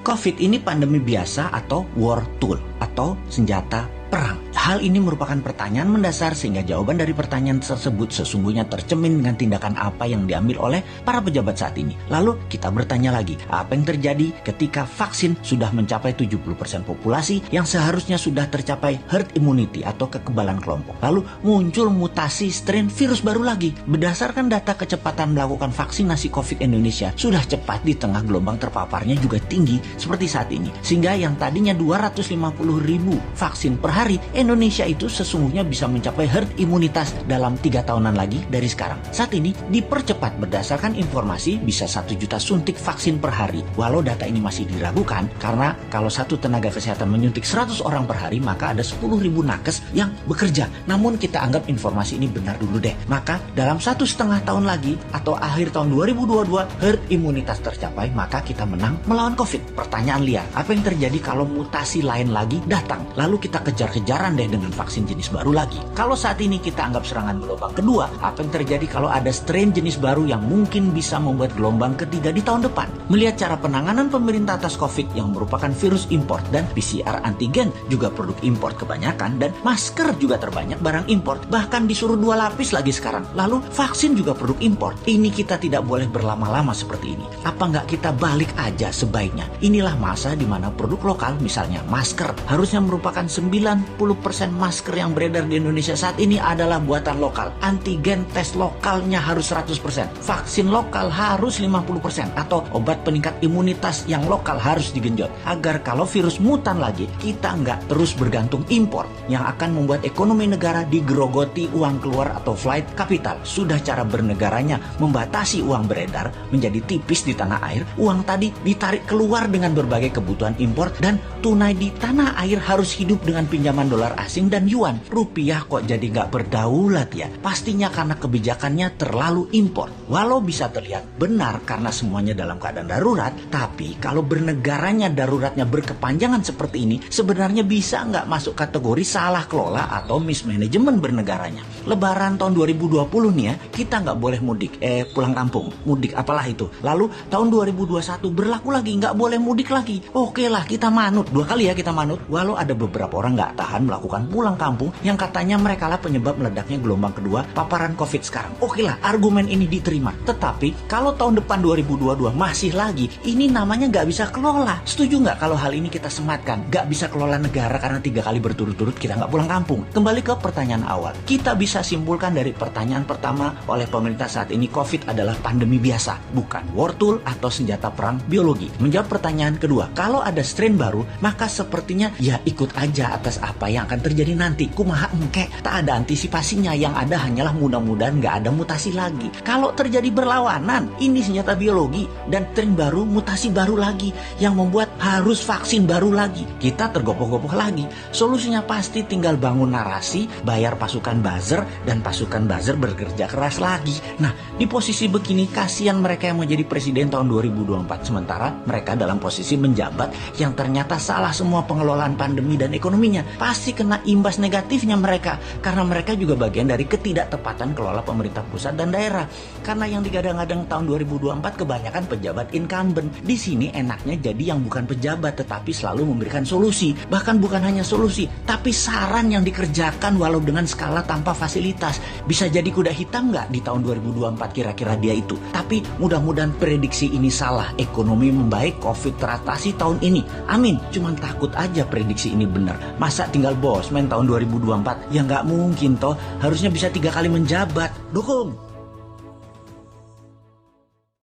COVID ini pandemi biasa atau war tool atau senjata perang? Hal ini merupakan pertanyaan mendasar sehingga jawaban dari pertanyaan tersebut sesungguhnya tercermin dengan tindakan apa yang diambil oleh para pejabat saat ini. Lalu kita bertanya lagi, apa yang terjadi ketika vaksin sudah mencapai 70% populasi yang seharusnya sudah tercapai herd immunity atau kekebalan kelompok. Lalu muncul mutasi strain virus baru lagi. Berdasarkan data kecepatan melakukan vaksinasi COVID Indonesia sudah cepat di tengah gelombang terpaparnya juga tinggi seperti saat ini. Sehingga yang tadinya 250.000 vaksin per hari, Indonesia itu sesungguhnya bisa mencapai herd imunitas dalam 3 tahunan lagi dari sekarang. Saat ini dipercepat berdasarkan informasi bisa 1 juta suntik vaksin per hari. Walau data ini masih diragukan karena kalau satu tenaga kesehatan menyuntik 100 orang per hari maka ada 10.000 nakes yang bekerja. Namun kita anggap informasi ini benar dulu deh. Maka dalam 1,5 tahun lagi atau akhir tahun 2022 herd imunitas tercapai maka kita menang melawan COVID. Pertanyaan liar, apa yang terjadi kalau mutasi lain lagi datang? Lalu kita kejar-kejaran deh dengan vaksin jenis baru lagi. Kalau saat ini kita anggap serangan gelombang kedua, apa yang terjadi kalau ada strain jenis baru yang mungkin bisa membuat gelombang ketiga di tahun depan? Melihat cara penanganan pemerintah atas COVID yang merupakan virus import dan PCR antigen juga produk import kebanyakan dan masker juga terbanyak barang import, bahkan disuruh 2 lapis lagi sekarang. Lalu vaksin juga produk import. Ini kita tidak boleh berlama-lama seperti ini. Apa nggak kita balik aja sebaiknya? Inilah masa di mana produk lokal, misalnya masker, harusnya merupakan 90% masker yang beredar di Indonesia saat ini adalah buatan lokal. Antigen tes lokalnya harus 100%. Vaksin lokal harus 50%. Atau obat peningkat imunitas yang lokal harus digenjot. Agar kalau virus mutan lagi, kita nggak terus bergantung impor yang akan membuat ekonomi negara digerogoti uang keluar atau flight capital. Sudah cara bernegaranya membatasi uang beredar menjadi tipis di tanah air. Uang tadi ditarik keluar dengan berbagai kebutuhan impor dan tunai di tanah air harus hidup dengan pinjaman dolar asing dan yuan. Rupiah kok jadi nggak berdaulat ya? Pastinya karena kebijakannya terlalu impor. Walau bisa terlihat benar karena semuanya dalam keadaan darurat, tapi kalau bernegaranya daruratnya berkepanjangan seperti ini, sebenarnya bisa nggak masuk kategori salah kelola atau mismanagement bernegaranya. Lebaran tahun 2020 nih ya, kita nggak boleh mudik, pulang kampung, mudik apalah itu. Lalu tahun 2021 berlaku lagi, nggak boleh mudik lagi. Oke lah, kita manut, 2 kali ya kita manut. Walau ada beberapa orang nggak tahan melakukan pulang kampung yang katanya mereka lah penyebab meledaknya gelombang kedua paparan COVID sekarang. Oke lah, argumen ini diterima. Tetapi kalau tahun depan 2022 masih lagi, ini namanya nggak bisa kelola. Setuju nggak kalau hal ini kita sematkan? Nggak bisa kelola negara karena 3 kali berturut-turut kita nggak pulang kampung. Kembali ke pertanyaan awal. Kita bisa simpulkan dari pertanyaan pertama oleh pemerintah saat ini, COVID adalah pandemi biasa, bukan war tool atau senjata perang biologi. Menjawab pertanyaan kedua, kalau ada strain baru, maka sepertinya ya ikut aja atas apa yang akan terjadi nanti. Kumaha engke, tak ada antisipasinya, yang ada hanyalah mudah-mudahan nggak ada mutasi lagi. Kalau terjadi berlawanan, ini senjata biologi dan strain baru, mutasi baru lagi yang membuat harus vaksin baru lagi. Kita tergopoh-gopoh lagi. Solusinya pasti tinggal bangun narasi, bayar pasukan buzzer, dan pasukan buzzer bekerja keras lagi. Nah, di posisi begini kasihan mereka yang menjadi presiden tahun 2024 sementara mereka dalam posisi menjabat yang ternyata salah semua pengelolaan pandemi dan ekonominya. Pasti kena imbas negatifnya mereka karena mereka juga bagian dari ketidaktepatan kelola pemerintah pusat dan daerah. Karena yang digadang-gadang tahun 2024 kebanyakan pejabat incumbent. Di sini enaknya jadi yang bukan pejabat tetapi selalu memberikan solusi. Bahkan bukan hanya solusi, tapi saran yang dikerjakan walau dengan skala tanpa fasilitas. Bisa jadi kuda hitam nggak di tahun 2024 kira-kira dia itu. Tapi mudah-mudahan prediksi ini salah. Ekonomi membaik, COVID teratasi tahun ini. Amin. Cuman takut aja prediksi ini benar. Masa tinggal bosman tahun 2024? Ya nggak mungkin toh. Harusnya bisa 3 kali menjabat. Dukung.